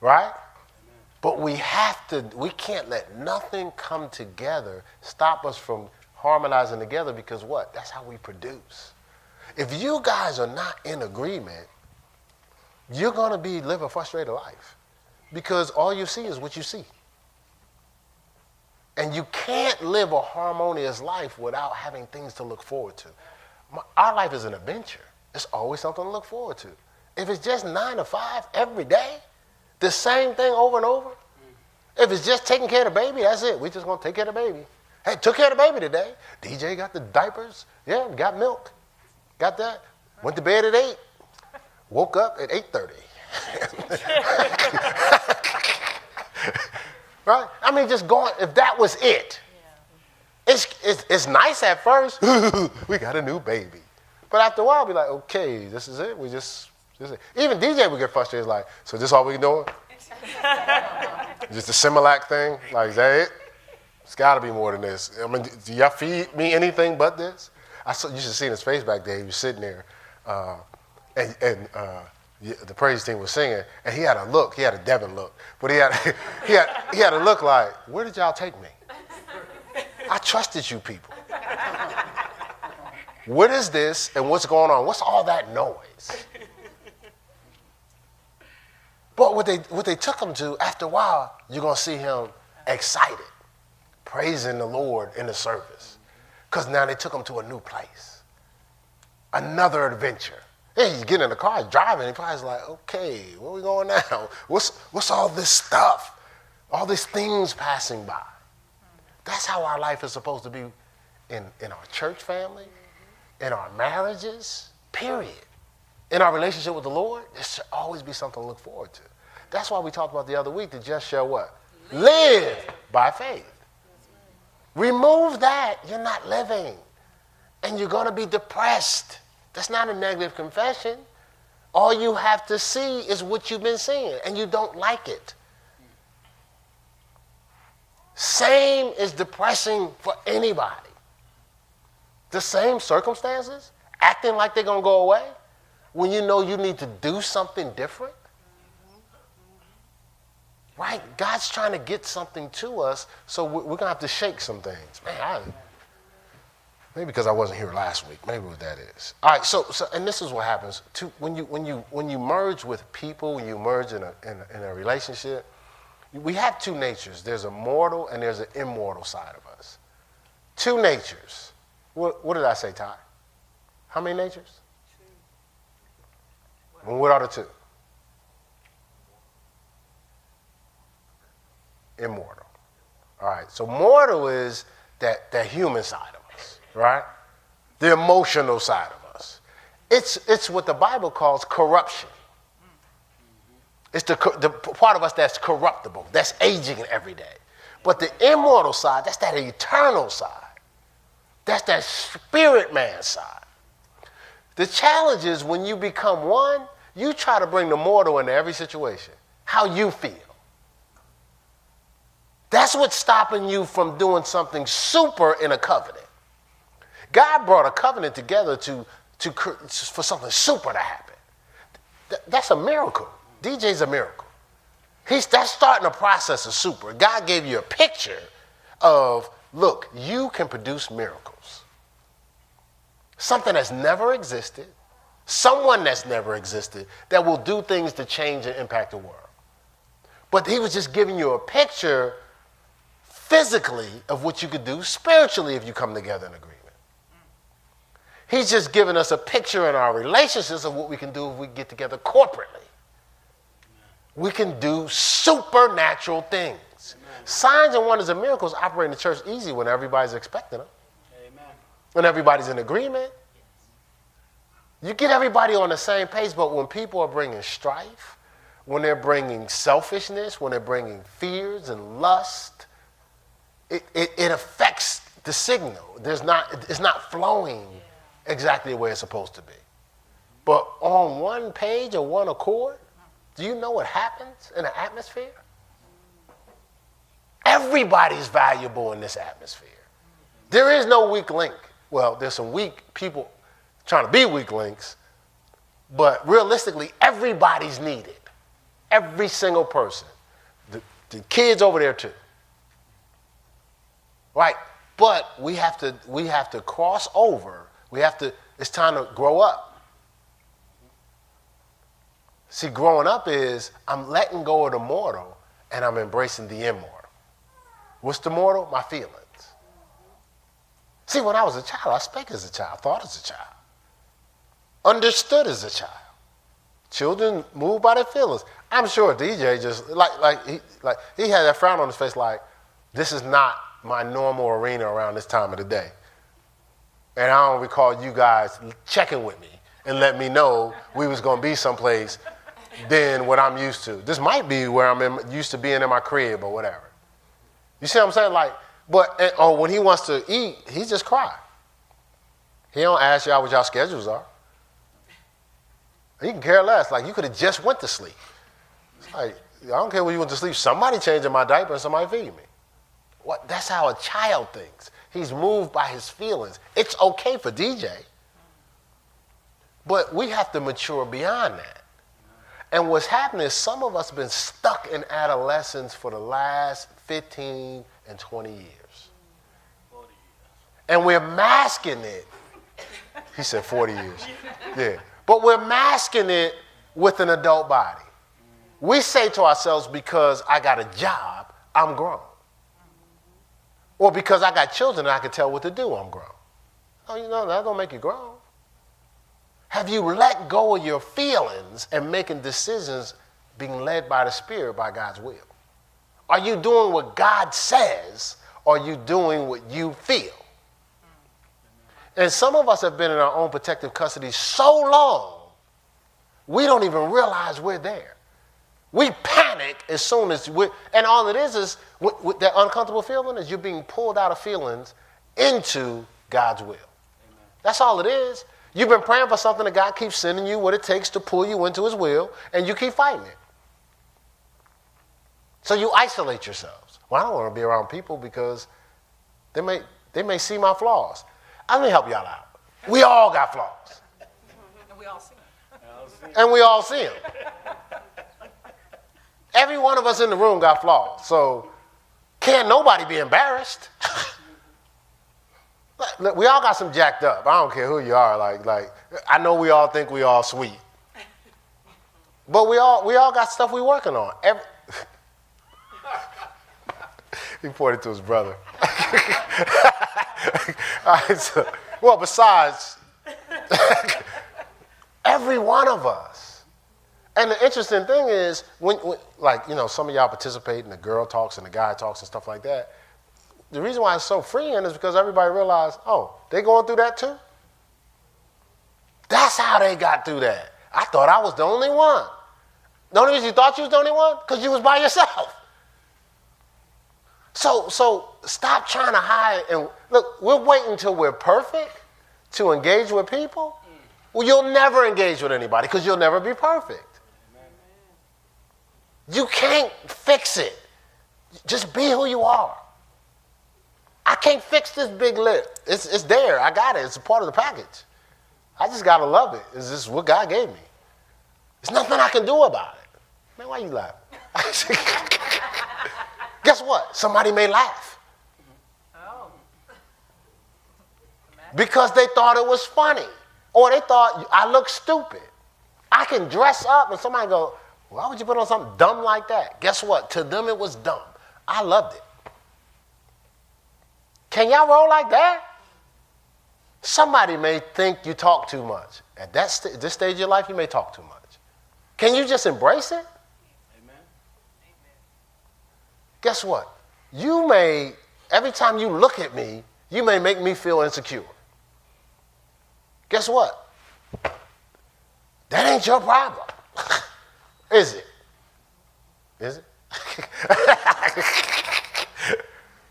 right? But we can't let nothing come together, stop us from harmonizing together, because what? That's how we produce. If you guys are not in agreement, you're going to be living a frustrated life, because all you see is what you see. And you can't live a harmonious life without having things to look forward to. Our life is an adventure. It's always something to look forward to. If it's just 9 to 5 every day, the same thing over and over. If it's just taking care of the baby, that's it. We just going to take care of the baby. Hey, took care of the baby today. DJ got the diapers. Yeah, got milk. Got that. Went to bed at 8. Woke up at 8:30. Right? I mean, just going, if that was it. Yeah. It's nice at first. We got a new baby. But after a while, be like, okay, this is it. This is it. Even DJ would get frustrated, like, so this all we doing? Just a Similac thing? Like, is that it? It's got to be more than this. I mean, do y'all feed me anything but this? You should have seen his face back there. He was sitting there, and the praise team was singing, and he had a look. He had a Devin look, but he had a look like, where did y'all take me? I trusted you people. What is this, and what's going on? What's all that noise? But what they took him to, after a while, you're going to see him excited, praising the Lord in the service. Because now they took him to a new place, another adventure. Yeah, he's getting in the car, he's driving, he probably like, okay, where we going now? What's all this stuff? All these things passing by. That's how our life is supposed to be in our church family, in our marriages, period. In our relationship with the Lord, there should always be something to look forward to. That's why we talked about the other week, the just shall what? Live by faith. Remove that, you're not living. And you're going to be depressed. That's not a negative confession. All you have to see is what you've been seeing, and you don't like it. Same is depressing for anybody. The same circumstances, acting like they're going to go away, when you know you need to do something different. Right? God's trying to get something to us, so we're going to have to shake some things. Man, maybe because I wasn't here last week. Maybe what that is. All right, so and this is what happens. When you merge with people, when you merge in a relationship, we have two natures. There's a mortal and there's an immortal side of us. Two natures. What did I say, Ty? How many natures? Two. And what are the two? Immortal. All right, so mortal is that human side of us, right? The emotional side of us. It's what the Bible calls corruption. It's the part of us that's corruptible, that's aging every day. But the immortal side, that's that eternal side. That's that spirit man side. The challenge is when you become one, you try to bring the mortal into every situation. How you feel. That's what's stopping you from doing something super in a covenant. God brought a covenant together for something super to happen. That's a miracle. DJ's a miracle. That's starting a process of super. God gave you a picture of, look, you can produce miracles. Something that's never existed, someone that's never existed, that will do things to change and impact the world. But he was just giving you a picture physically of what you could do spiritually if you come together in agreement. He's just giving us a picture in our relationships of what we can do if we get together corporately. We can do supernatural things. Amen. Signs and wonders and miracles operate in the church easy when everybody's expecting them. Amen. When everybody's in agreement. You get everybody on the same page, but when people are bringing strife, when they're bringing selfishness, when they're bringing fears and lust, it affects the signal. It's not flowing exactly the way it's supposed to be. But on one page or one accord, do you know what happens in an atmosphere? Everybody's valuable in this atmosphere. There is no weak link. Well, there's some weak people trying to be weak links, but realistically, everybody's needed. Every single person. The kids over there too. Right? But we have to cross over. It's time to grow up. See, growing up is I'm letting go of the mortal and I'm embracing the immortal. What's the mortal? My feelings. See, when I was a child, I spake as a child, thought as a child, understood as a child. Children move by their feelings. I'm sure DJ just he had that frown on his face, like this is not my normal arena around this time of the day. And I don't recall you guys checking with me and let me know we was gonna be someplace than what I'm used to. This might be where I'm used to being in my crib or whatever. You see what I'm saying? Like, when he wants to eat, he just cry. He don't ask y'all what y'all schedules are. He can care less. Like, you could have just went to sleep. It's like, I don't care when you went to sleep. Somebody changing my diaper and somebody feeding me. What? That's how a child thinks. He's moved by his feelings. It's okay for DJ. But we have to mature beyond that. And what's happening is some of us have been stuck in adolescence for the last 15 and 20 years. And we're masking it. He said 40 years. Yeah. But we're masking it with an adult body. We say to ourselves, because I got a job, I'm grown. Or because I got children and I can tell what to do, I'm grown. Oh, you know, that don't make you grown. Have you let go of your feelings and making decisions being led by the Spirit, by God's will? Are you doing what God says, or are you doing what you feel? And some of us have been in our own protective custody so long, we don't even realize we're there. We panic as soon as and all it is with that uncomfortable feeling is you're being pulled out of feelings into God's will. Amen. That's all it is. You've been praying for something that God keeps sending you what it takes to pull you into his will, and you keep fighting it. So you isolate yourselves. Well, I don't want to be around people because they may see my flaws. Let me help y'all out. We all got flaws. And we all see them. And we all see them. Every one of us in the room got flaws. So can't nobody be embarrassed. Look, we all got some jacked up. I don't care who you are. Like I know we all think we all sweet. But we all got stuff we working on. He pointed to his brother. All right, so, well, besides, every one of us. And the interesting thing is, when some of y'all participate in the girl talks and the guy talks and stuff like that, the reason why it's so freeing is because everybody realized, oh, they going through that too? That's how they got through that. I thought I was the only one. The only reason you thought you was the only one? Because you was by yourself. So stop trying to hide. And look, we're waiting until we're perfect to engage with people. Well, you'll never engage with anybody because you'll never be perfect. You can't fix it. Just be who you are. I can't fix this big lip. It's there. I got it. It's a part of the package. I just got to love it. It's just what God gave me. There's nothing I can do about it. Man, why you laughing? Guess what? Somebody may laugh. Oh. Because they thought it was funny. Or they thought I look stupid. I can dress up and somebody go, why would you put on something dumb like that? Guess what? To them it was dumb. I loved it. Can y'all roll like that? Somebody may think you talk too much. At this stage of your life, you may talk too much. Can you just embrace it? Amen. Guess what? You may, every time you look at me, you may make me feel insecure. Guess what? That ain't your problem. Is it? Is it?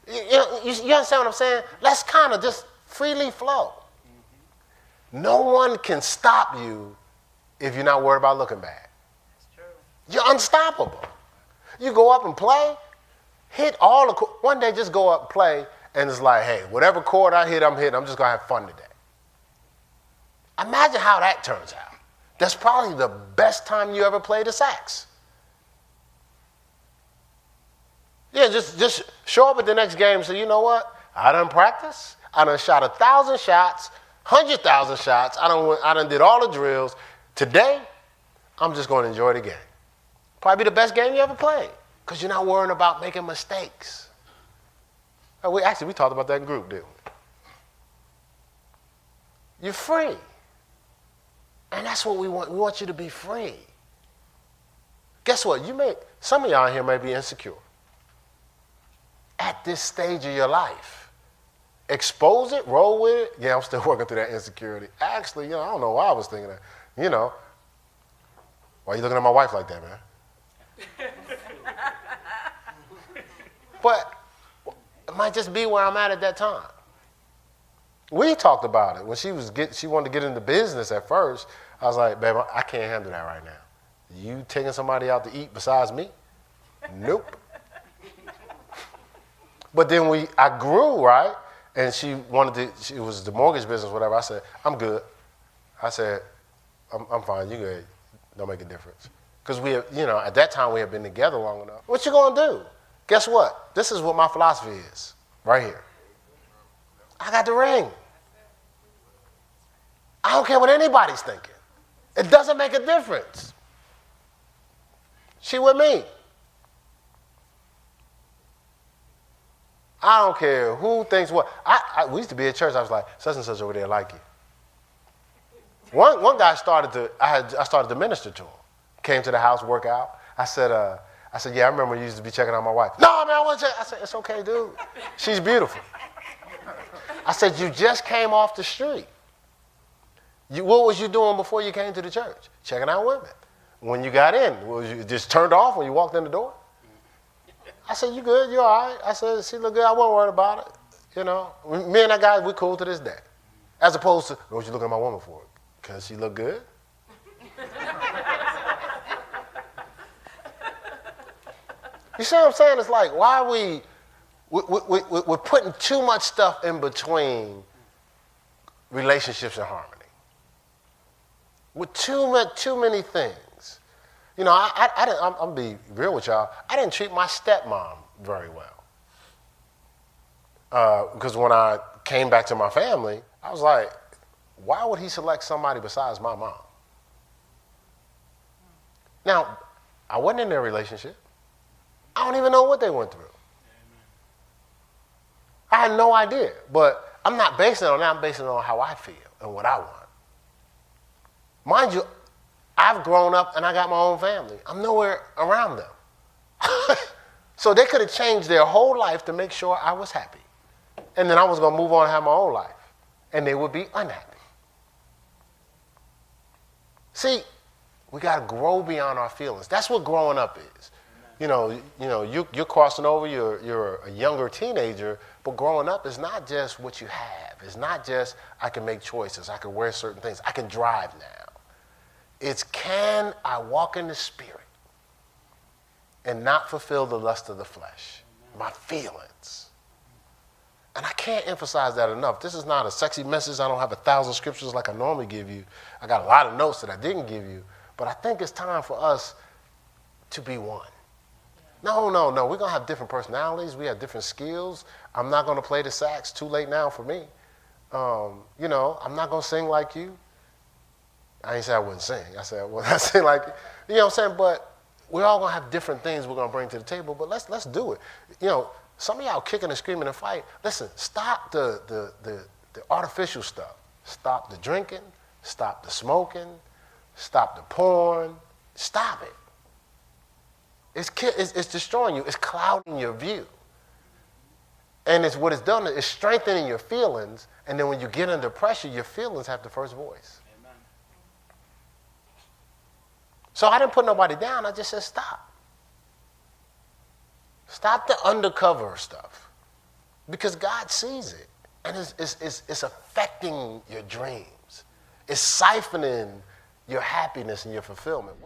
You understand what I'm saying? Let's kind of just freely flow. Mm-hmm. No one can stop you if you're not worried about looking bad. That's true. You're unstoppable. You go up and play, hit all the one day just go up and play, and it's like, hey, whatever chord I hit, I'm hitting. I'm just going to have fun today. Imagine how that turns out. That's probably the best time you ever played the sax. Yeah, just show up at the next game and say, you know what? I done practice. I done shot 1,000 shots, 100,000 shots. I done did all the drills. Today, I'm just going to enjoy the game. Probably be the best game you ever played because you're not worrying about making mistakes. We talked about that in group, didn't we? You're free. And that's what we want. We want you to be free. Guess what? Some of y'all here may be insecure. At this stage of your life, expose it, roll with it. Yeah, I'm still working through that insecurity. Actually, I don't know why I was thinking that. Why are you looking at my wife like that, man? But it might just be where I'm at that time. We talked about it when she wanted to get into business at first. I was like, babe, I can't handle that right now. You taking somebody out to eat besides me? Nope. But then I grew, right? And she was the mortgage business, whatever. I said, I'm good. I said, I'm fine. You good. Don't make a difference. Because at that time we had been together long enough. What you gonna do? Guess what? This is what my philosophy is, right here. I got the ring. I don't care what anybody's thinking. It doesn't make a difference. She with me. I don't care who thinks what. We used to be at church. I was like, such and such over there like you. One guy I started to minister to him. Came to the house, work out. I said, yeah, I remember you used to be checking on my wife. No, man, I want to check. I said, it's okay, dude. She's beautiful. I said, you just came off the street. What was you doing before you came to the church? Checking out women. When you got in, was you just turned off when you walked in the door? I said, you good? You all right? I said, she look good. I wasn't worried about it. Me and that guy, we cool to this day. As opposed to, what you looking at my woman for? Because she look good? You see what I'm saying? It's like, why are we're putting too much stuff in between relationships and harmony. With too many things. I'm going to be real with y'all. I didn't treat my stepmom very well. Because when I came back to my family, I was like, why would he select somebody besides my mom? Now, I wasn't in their relationship. I don't even know what they went through. I had no idea. But I'm not basing it on that. I'm basing it on how I feel and what I want. Mind you, I've grown up and I got my own family. I'm nowhere around them. So they could have changed their whole life to make sure I was happy. And then I was going to move on and have my own life. And they would be unhappy. See, we got to grow beyond our feelings. That's what growing up is. You're crossing over, you're a younger teenager, but growing up is not just what you have. It's not just I can make choices, I can wear certain things, I can drive now. It's can I walk in the Spirit and not fulfill the lust of the flesh, my feelings. And I can't emphasize that enough. This is not a sexy message. I don't have 1,000 scriptures like I normally give you. I got a lot of notes that I didn't give you. But I think it's time for us to be one. No. We're going to have different personalities. We have different skills. I'm not going to play the sax. Too late now for me. I'm not going to sing like you. I didn't say I wouldn't sing. I said, well, I sing like you. You know what I'm saying? But we're all going to have different things we're going to bring to the table. But let's do it. Some of y'all kicking and screaming and fight. Listen, stop the artificial stuff. Stop the drinking. Stop the smoking. Stop the porn. Stop it. It's destroying you. It's clouding your view. And what it's done is strengthening your feelings. And then when you get under pressure, your feelings have the first voice. Amen. So I didn't put nobody down. I just said stop. Stop the undercover stuff. Because God sees it. And it's affecting your dreams. It's siphoning your happiness and your fulfillment.